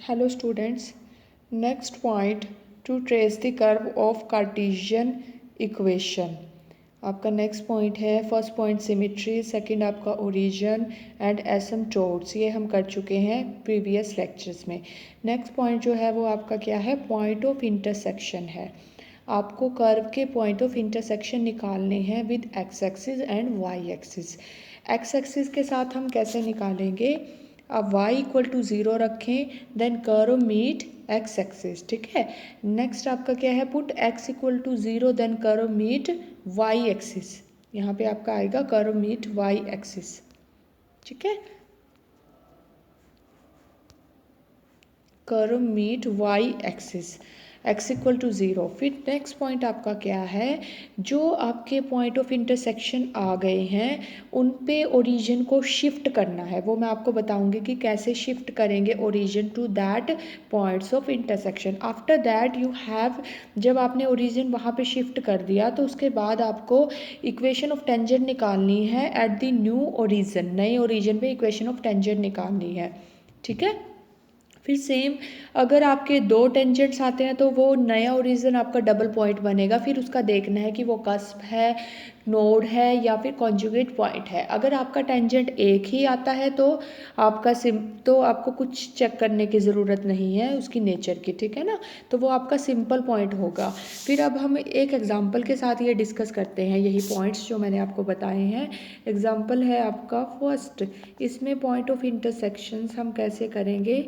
Hello students, next point to trace the curve of Cartesian equation. आपका next point है, first point symmetry, second आपका origin and asymptotes, ये हम कर चुके हैं प्रीवियस लेक्चर्स में। नेक्स्ट पॉइंट जो है वो आपका क्या है, पॉइंट ऑफ इंटरसेक्शन है। आपको कर्व के पॉइंट ऑफ इंटरसेक्शन निकालने हैं with X axis and Y axis. X axis के साथ हम कैसे निकालेंगे, अब y इक्वल टू 0 रखें, then curve meet x axis, ठीक है। नेक्स्ट आपका क्या है, put x equal to 0 then curve meet y axis. यहाँ पे आपका आएगा कर्व मीट y एक्सिस, ठीक है, curve meet y axis, x equal to 0। फिर नेक्स्ट पॉइंट आपका क्या है, जो आपके पॉइंट ऑफ इंटरसेक्शन आ गए हैं उन पे ओरिजिन को शिफ्ट करना है। वो मैं आपको बताऊंगी कि कैसे शिफ्ट करेंगे origin to that points of intersection. After that you have, जब आपने ओरिजिन वहाँ पे शिफ्ट कर दिया तो उसके बाद आपको इक्वेशन ऑफ टेंजेंट निकालनी है एट द न्यू ओरिजिन। नए ओरिजिन पे इक्वेशन ऑफ टेंजेंट निकालनी है, ठीक है। फिर सेम, अगर आपके दो टेंजेंट्स आते हैं तो वो नया ओरिजिन आपका डबल पॉइंट बनेगा। फिर उसका देखना है कि वो कस्प है, नोड है या फिर कॉन्जुगेट पॉइंट है। अगर आपका टेंजेंट एक ही आता है तो आपको कुछ चेक करने की ज़रूरत नहीं है उसकी नेचर की, ठीक है ना, तो वो आपका सिंपल पॉइंट होगा। फिर अब हम एक एग्जांपल के साथ ये डिस्कस करते हैं यही पॉइंट्स जो मैंने आपको बताए हैं। एग्जांपल है आपका फर्स्ट, इसमें पॉइंट ऑफ इंटरसेक्शंस हम कैसे करेंगे,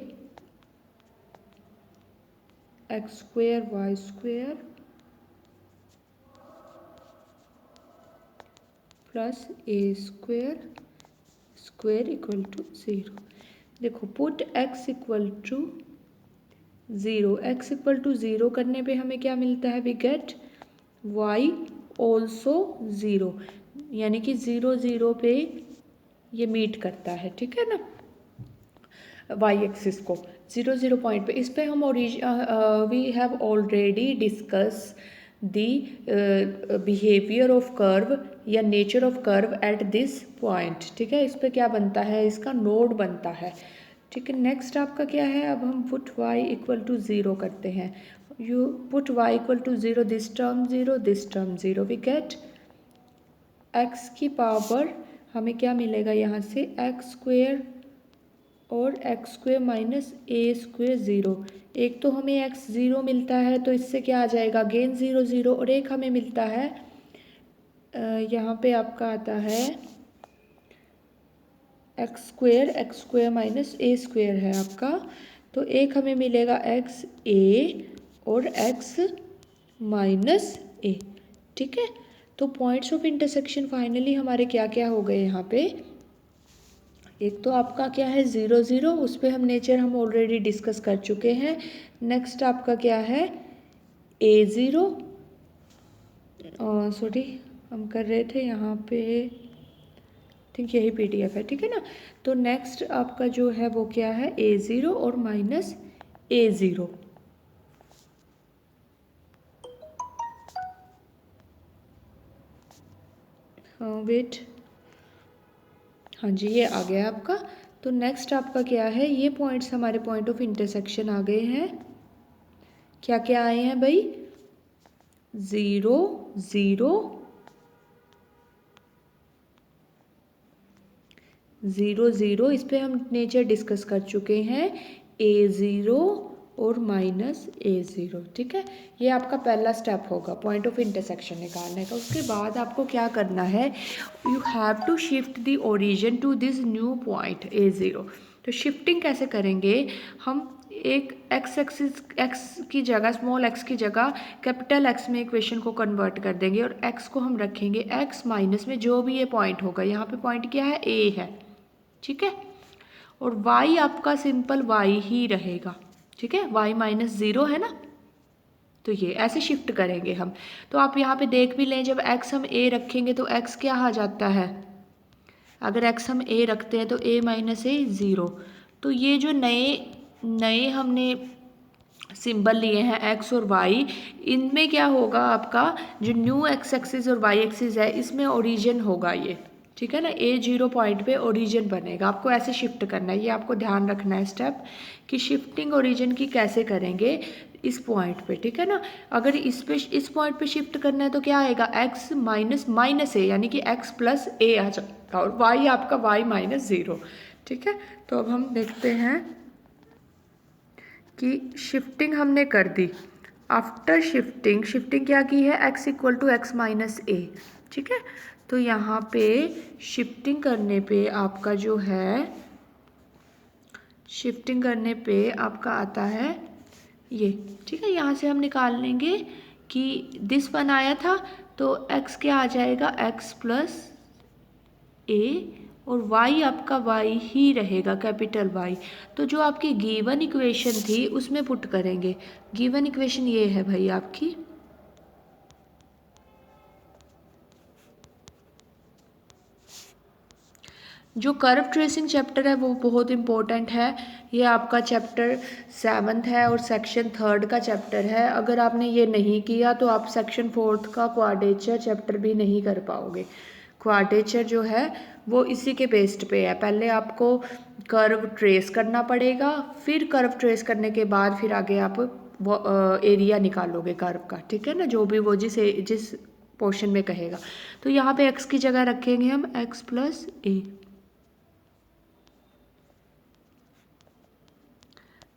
X square Y square plus A square square equal to 0। देखो, put X equal to 0, X equal to 0 करने पे हमें क्या मिलता है, वी गेट वाई ऑल्सो 0, यानी कि 0 0 पे ये मीट करता है, ठीक है ना, वाई एक्सिस को 0 0 पॉइंट पे। इस पे हम we have already discussed the behaviour of curve या nature of curve at this point, ठीक है। इस पे क्या बनता है, इसका नोड बनता है, ठीक है। नेक्स्ट आपका क्या है, अब हम पुट y इक्वल टू 0 करते हैं। You put y equal to 0, this term 0, this term 0, we get x की पावर, हमें क्या मिलेगा यहाँ से, एक्स स्क्वेयर और एक्स स्क्वेयर माइनस ए स्क्वेयर 0। एक तो हमें एक्स 0 मिलता है तो इससे क्या आ जाएगा, अगेन 0 0, और एक हमें मिलता है यहाँ पे आपका आता है एक्स स्क्वेयर माइनस ए स्क्वेयर है आपका, तो एक हमें मिलेगा एक्स ए और एक्स माइनस ए, ठीक है। तो पॉइंट्स ऑफ इंटरसेक्शन फाइनली हमारे क्या क्या हो गए यहाँ पे, एक तो आपका क्या है 0 0, उस पर हम नेचर हम ऑलरेडी डिस्कस कर चुके हैं। नेक्स्ट आपका क्या है A0, सॉरी हम कर रहे थे यहाँ पे, थिंक यही PDF है, ठीक है ना। तो नेक्स्ट आपका जो है वो क्या है, A0 और माइनस A0, वेट, हाँ जी ये आ गया आपका। तो नेक्स्ट आपका क्या है, ये पॉइंट्स हमारे पॉइंट ऑफ इंटरसेक्शन आ गए हैं। क्या क्या आए हैं भाई, 0 0 0 0, इस पे हम नेचर डिस्कस कर चुके हैं, A0 और माइनस A0, ठीक है। ये आपका पहला स्टेप होगा पॉइंट ऑफ इंटरसेक्शन निकालने का। उसके बाद आपको क्या करना है, you have to shift the origin to this new point A0। तो शिफ्टिंग कैसे करेंगे, हम एक एक्स एक्सिस, एक्स की जगह, स्मॉल एक्स की जगह कैपिटल एक्स में इक्वेशन को कन्वर्ट कर देंगे और एक्स को हम रखेंगे एक्स माइनस में जो भी ये पॉइंट होगा, यहाँ पे पॉइंट क्या है, ए है, ठीक है। और y आपका सिंपल y ही रहेगा, ठीक है, y माइनस 0 है ना, तो ये ऐसे शिफ्ट करेंगे हम। तो आप यहाँ पे देख भी लें, जब x हम a रखेंगे तो x क्या आ जाता है, अगर x हम a रखते हैं तो a माइनस ए 0। तो ये जो नए नए हमने सिंबल लिए हैं x और y, इनमें क्या होगा, आपका जो न्यू x एक्सिस और y एक्सिस है इसमें ओरिजिन होगा ये, ठीक है ना। A0 पॉइंट पे ओरिजिन बनेगा, आपको ऐसे शिफ्ट करना है, ये आपको ध्यान रखना है स्टेप कि शिफ्टिंग ओरिजिन की कैसे करेंगे इस पॉइंट पे, ठीक है ना। अगर इस पॉइंट पे शिफ्ट करना है तो क्या आएगा, x माइनस ए, यानी कि x प्लस ए आ जाएगा, और y आपका y माइनस 0, ठीक है। तो अब हम देखते हैं कि शिफ्टिंग हमने कर दी। आफ्टर शिफ्टिंग क्या की है, x equal to x minus a, ठीक है। तो यहाँ पे शिफ्टिंग करने पे आपका जो है, शिफ्टिंग करने पे आपका आता है ये, ठीक है। यहाँ से हम निकाल लेंगे कि दिस वन आया था तो x क्या आ जाएगा, x प्लस ए, और y आपका y ही रहेगा, कैपिटल Y। तो जो आपकी गिवन इक्वेशन थी उसमें पुट करेंगे। गिवन इक्वेशन ये है भाई आपकी, जो कर्व ट्रेसिंग चैप्टर है वो बहुत इंपॉर्टेंट है। ये आपका चैप्टर 7th है और सेक्शन 3rd का चैप्टर है। अगर आपने ये नहीं किया तो आप सेक्शन 4th का क्वाड्रेचर चैप्टर भी नहीं कर पाओगे। क्वाड्रेचर जो है वो इसी के बेस्ड पे है। पहले आपको कर्व ट्रेस करना पड़ेगा, फिर कर्व ट्रेस करने के बाद फिर आगे आप वो एरिया निकालोगे कर्व का, ठीक है ना, जो भी वो जिस पोर्शन में कहेगा। तो यहाँ पे x की जगह रखेंगे हम x प्लस ए,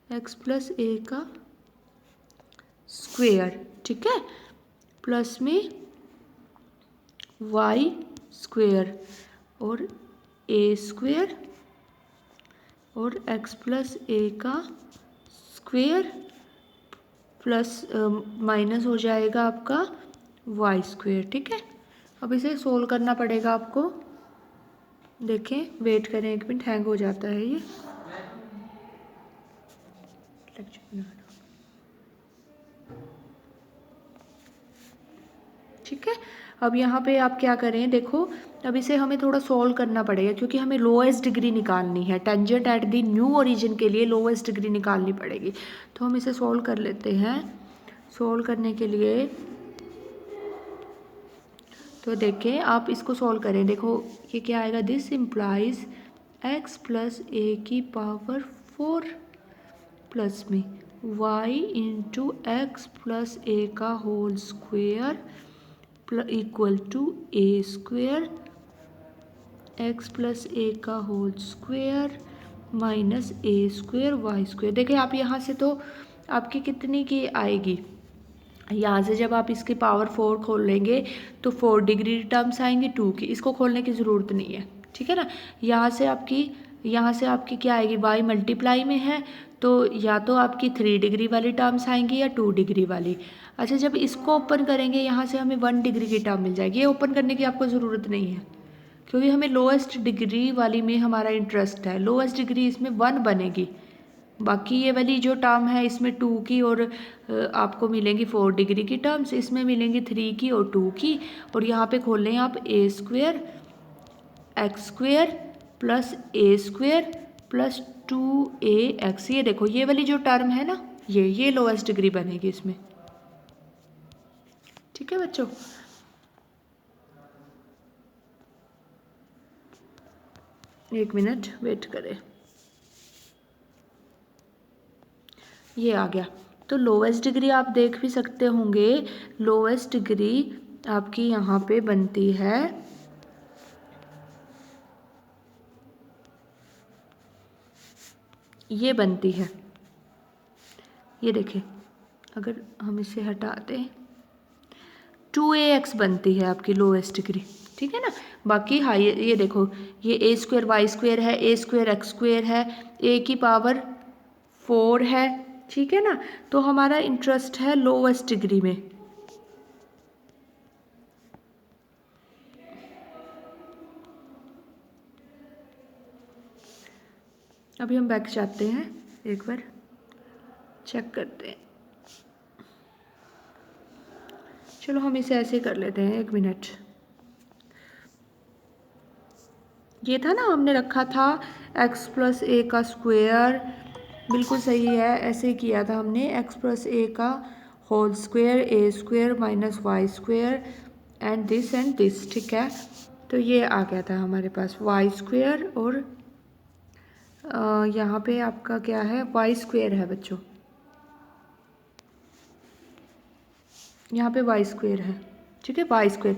एक्स प्लस ए का स्क्वेयर, ठीक है, प्लस में वाई स्क्वेयर और ए स्क्वेयर और एक्स प्लस ए का स्क्वेयर प्लस माइनस हो जाएगा आपका वाई स्क्वेयर, ठीक है। अब इसे सोल्व करना पड़ेगा आपको। देखें, वेट करें 1 मिनट, हैंग हो जाता है ये। ठीक है, अब यहाँ पे आप क्या करें, देखो अब इसे हमें थोड़ा सॉल्व करना पड़ेगा क्योंकि हमें लोएस्ट डिग्री निकालनी है। Tangent at the new origin के लिए लोएस्ट डिग्री निकालनी पड़ेगी। तो हम इसे सॉल्व कर लेते हैं। सॉल्व करने के लिए तो देखें, आप इसको सॉल्व करें, देखो ये क्या आएगा, this implies x plus a की पावर 4 प्लस में y इंटू एक्स प्लस ए का whole square equal to a square x plus ए का होल स्क्वेयर माइनस ए स्क्वेयर वाई स्क्वेयर। देखिए आप यहाँ से तो आपकी कितनी की आएगी, यहाँ से जब आप इसकी पावर 4 खोल लेंगे तो 4 डिग्री टर्म्स आएंगी 2 की, इसको खोलने की ज़रूरत नहीं है, ठीक है ना। यहाँ से आपकी क्या आएगी, y मल्टीप्लाई में है तो या तो आपकी 3 डिग्री वाली टर्म्स आएंगी या 2 डिग्री वाली। अच्छा, जब इसको ओपन करेंगे यहाँ से हमें 1 डिग्री की टर्म मिल जाएगी। ये ओपन करने की आपको ज़रूरत नहीं है क्योंकि हमें लोएस्ट डिग्री वाली में हमारा इंटरेस्ट है। लोएस्ट डिग्री इसमें 1 बनेगी, बाकी ये वाली जो टर्म है इसमें 2 की और आपको मिलेंगी 4 डिग्री की टर्म्स, इसमें मिलेंगी 3 की और 2 की। और यहाँ पे खोल लें आप ए square x square plus A square plus 2ax। ये देखो ये वाली जो टर्म है ना, ये लोएस्ट डिग्री बनेगी इसमें, ठीक है बच्चों। एक मिनट वेट करें, ये आ गया। तो लोएस्ट डिग्री आप देख भी सकते होंगे, लोएस्ट डिग्री आपकी यहाँ पे बनती है ये बनती है, ये देखें अगर हम इसे हटा दें 2ax बनती है आपकी लोएस्ट डिग्री, ठीक है ना। बाकी हाई ये देखो ये ए स्क्वेयर वाई स्क्वेयर है, ए स्क्वेयर एक्स स्क्वेयर है, ए की पावर 4 है, ठीक है ना। तो हमारा इंटरेस्ट है लोएस्ट डिग्री में। अभी हम बैक जाते हैं, एक बार चेक करते हैं। चलो हम इसे ऐसे कर लेते हैं, 1 मिनट। ये था ना हमने रखा था x प्लस ए का स्क्वेयर, बिल्कुल सही है, ऐसे ही किया था हमने, x प्लस ए का whole square A square minus Y square and this, ठीक है। तो ये आ गया था हमारे पास वाई स्क्वेयर, और यहाँ पे आपका क्या है, वाई स्क्वेयर है बच्चों, यहाँ पे वाई स्क्वेयर है, ठीक है, वाई स्क्वेयर।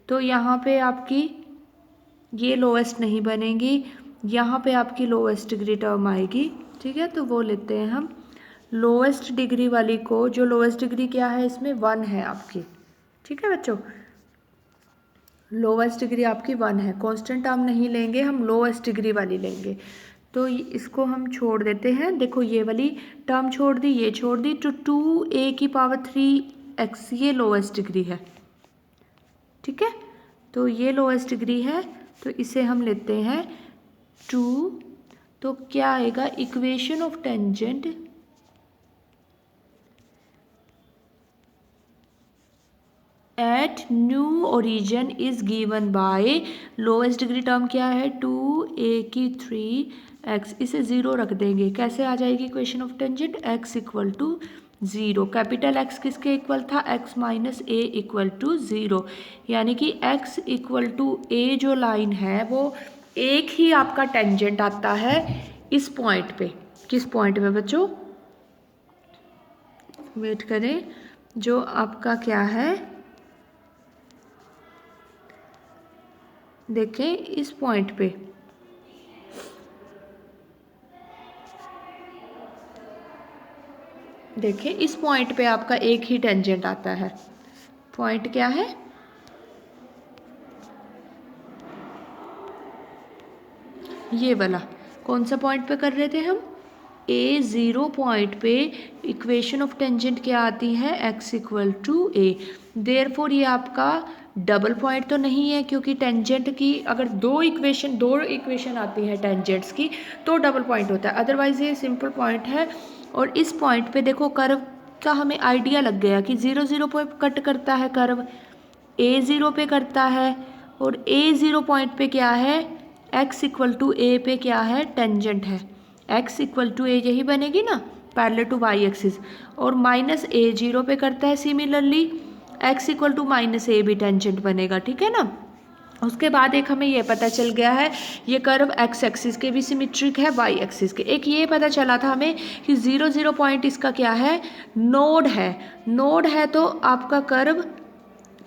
तो यहाँ पे आपकी ये लोएस्ट नहीं बनेगी, यहाँ पे आपकी लोएस्ट डिग्री टर्म आएगी, ठीक है। तो वो लेते हैं हम लोएस्ट डिग्री वाली को, जो लोएस्ट डिग्री क्या है इसमें 1 है आपकी, ठीक है बच्चों, लोएस्ट डिग्री आपकी 1 है। कांस्टेंट टर्म नहीं लेंगे हम, लोएस्ट डिग्री वाली लेंगे। तो इसको हम छोड़ देते हैं, देखो ये वाली टर्म छोड़ दी, ये छोड़ दी, तो 2a⁴x ये लोएस्ट डिग्री है, ठीक है। तो ये लोएस्ट डिग्री है, तो इसे हम लेते हैं 2। तो क्या आएगा, equation of tangent at new origin is given by, lowest degree term क्या है 2a⁴x, इसे 0 रख देंगे, कैसे आ जाएगी equation of tangent, x = 0। Capital X किसके इक्वल था, x - a = 0, यानी कि x = a जो लाइन है वो एक ही आपका टेंजेंट आता है इस पॉइंट पे। किस पॉइंट पे बच्चों, वेट करें, जो आपका क्या है, देखें इस पॉइंट पे, देखिए इस पॉइंट पे आपका एक ही टेंजेंट आता है। पॉइंट क्या है, ये वाला। कौन सा पॉइंट पे कर रहे थे हम, a0 पॉइंट पे इक्वेशन ऑफ टेंजेंट क्या आती है, x = a। देयरफॉर ये आपका डबल पॉइंट तो नहीं है, क्योंकि टेंजेंट की अगर दो इक्वेशन आती है टेंजेंट्स की तो डबल पॉइंट होता है, अदरवाइज ये सिंपल पॉइंट है। और इस पॉइंट पे देखो कर्व का हमें आइडिया लग गया कि 0 0 पे कट करता है कर्व, a0 पे करता है, और a0 पॉइंट पे क्या है, x = a पे क्या है, टेंजेंट है, x = a यही बनेगी ना, पैरेलल टू y एक्सिस, और -a0 पे करता है, सिमिलरली x = -a भी टेंजेंट बनेगा, ठीक है ना। उसके बाद एक हमें ये पता चल गया है, ये कर्व x एक्सिस के भी सिमेट्रिक है, y एक्सिस के। एक ये पता चला था हमें कि 0 0 पॉइंट इसका क्या है, नोड है। नोड है तो आपका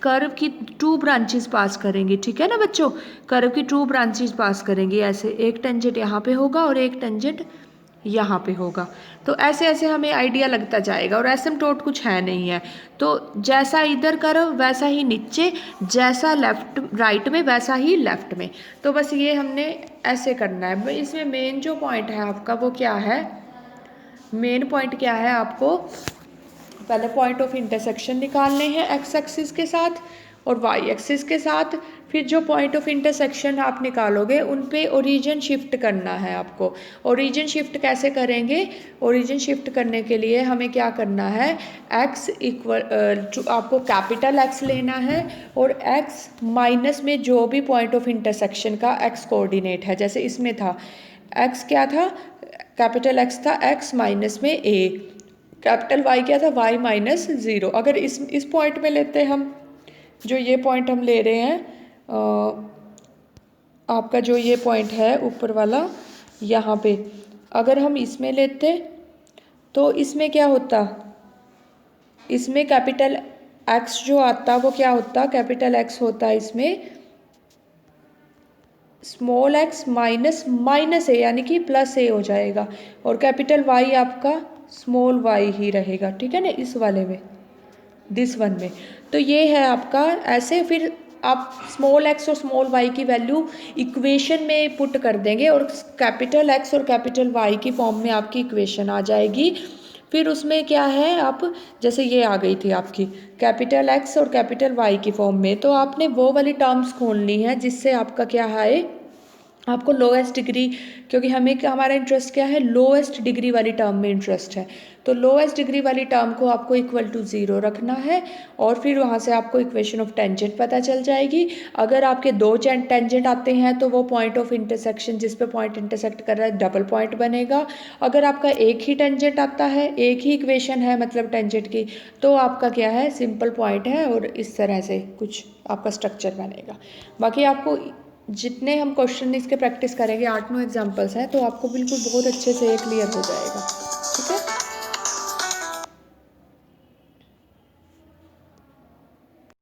कर्व की 2 ब्रांचेस पास करेंगी, ठीक है ना बच्चों, कर्व की 2 ब्रांचेस पास करेंगी, ऐसे एक टेंजेंट यहाँ पे होगा और एक टेंजेंट यहाँ पे होगा। तो ऐसे ऐसे हमें आइडिया लगता जाएगा, और एसिम्प्टोट कुछ है नहीं है, तो जैसा इधर कर्व वैसा ही नीचे, जैसा लेफ्ट राइट में वैसा ही लेफ्ट में। तो बस ये हमने ऐसे करना है। इसमें मेन जो पॉइंट है आपका वो क्या है, मेन पॉइंट क्या है, आपको पहले पॉइंट ऑफ इंटरसेक्शन निकालने हैं x एक्सिस के साथ और y एक्सिस के साथ। फिर जो पॉइंट ऑफ इंटरसेक्शन आप निकालोगे उन पे ओरिजिन शिफ्ट करना है आपको। ओरिजिन शिफ्ट कैसे करेंगे, ओरिजिन शिफ्ट करने के लिए हमें क्या करना है, x = आपको कैपिटल X लेना है, और x माइनस में जो भी पॉइंट ऑफ इंटरसेक्शन का x कोऑर्डिनेट है, जैसे इसमें था x क्या था, कैपिटल X था, x माइनस में a, कैपिटल Y क्या था, y - 0। अगर इस पॉइंट में लेते हैं हम, जो ये पॉइंट हम ले रहे हैं, आपका जो ये पॉइंट है ऊपर वाला यहाँ पे, अगर हम इसमें लेते तो इसमें क्या होता, इसमें कैपिटल X जो आता वो क्या होता, कैपिटल X होता है इसमें स्मॉल x माइनस a, यानी कि +a हो जाएगा, और कैपिटल Y आपका स्मॉल y ही रहेगा, ठीक है ना, इस वाले में, दिस वन में। तो ये है आपका ऐसे। फिर आप स्मॉल x और स्मॉल y की वैल्यू इक्वेशन में पुट कर देंगे, और कैपिटल X और कैपिटल Y की फॉर्म में आपकी इक्वेशन आ जाएगी। फिर उसमें क्या है, आप जैसे ये आ गई थी आपकी कैपिटल X और कैपिटल Y की फॉर्म में, तो आपने वो वाली टर्म्स खोलनी है जिससे आपका क्या है, आपको लोएस्ट डिग्री, क्योंकि हमें हमारा इंटरेस्ट क्या है, लोएस्ट डिग्री वाली टर्म में इंटरेस्ट है, तो लोएस्ट डिग्री वाली टर्म को आपको इक्वल टू 0 रखना है और फिर वहाँ से आपको इक्वेशन ऑफ टेंजेंट पता चल जाएगी। अगर आपके दो टेंजेंट आते हैं तो वो पॉइंट ऑफ इंटरसेक्शन जिस पे पॉइंट इंटरसेक्ट कर रहा है डबल पॉइंट बनेगा। अगर आपका एक ही टेंजेंट आता है, एक ही इक्वेशन है मतलब टेंजेंट की, तो आपका क्या है, सिंपल पॉइंट है और इस तरह से कुछ आपका स्ट्रक्चर बनेगा। बाकी आपको जितने हम क्वेश्चन इसके प्रैक्टिस करेंगे, 8-9 एग्जाम्पल्स हैं, तो आपको बिल्कुल बहुत अच्छे से क्लियर हो जाएगा।